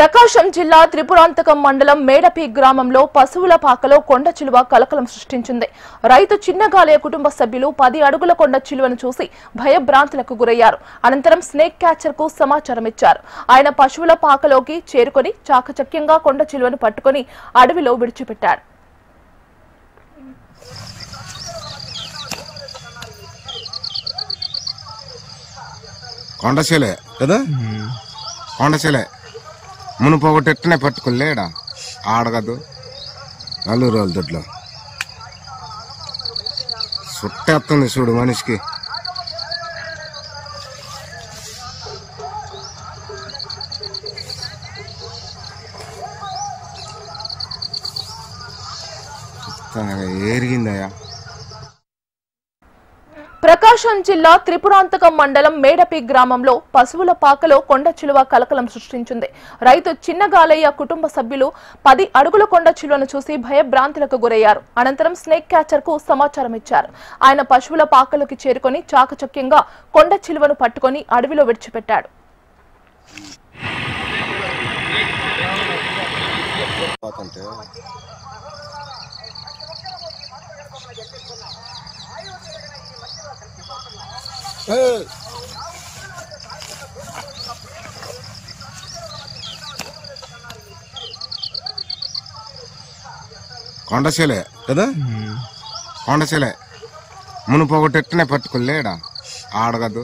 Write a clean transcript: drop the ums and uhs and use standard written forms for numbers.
ప్రకాశం జిల్లా త్రిపురాంతకం మండలం మేడపి గ్రామంలో పశువుల పాకలో కొండ చిలువ కలకలం సృష్టించింది. రైతు చిన్నగాలయ కుటుంబ సభ్యులు 10 అడుగుల కొండ చిలువను చూసి భయభ్రాంతులకు గురయ్యారు. అనంతరం స్నేక్ క్యాచర్ కు సమాచారం ఇచ్చారు. ఆయన పశువుల పాకలోకి చేరుకొని చాకచక్యంగా కొండ చిలువను పట్టుకొని అడవిలో విడిచిపెట్టాడు. కొండశిలే కదా కొండశిలే మునుపోగొట్టెట్టనే పట్టుకోలేడా ఆడగదు 4 రోజుల దొడ్లో సుట్టేస్తుంది చూడు మనిషికి. ఏరిగిందయ్యా. ప్రకాశం జిల్లా త్రిపురాంతకం మండలం మేడపి గ్రామంలో పశువుల పాకలో కొండ చిలువ కలకలం సృష్టించింది. రైతు చిన్నగాలయ్య కుటుంబ సభ్యులు 10 అడుగుల కొండ చిలువను చూసి భయభ్రాంతులకు గురయ్యారు. అనంతరం స్నేక్ క్యాచర్ కు సమాచారం ఇచ్చారు. ఆయన పశువుల పాకలోకి చేరుకొని చాకచక్యంగా కొండ చిలువను పట్టుకొని అడవిలో విడిచిపెట్టాడు. కొండశిలే కదా కొండశిలే మునుపోగొట్టెట్టనే పట్టుకోలేడా ఆడగదు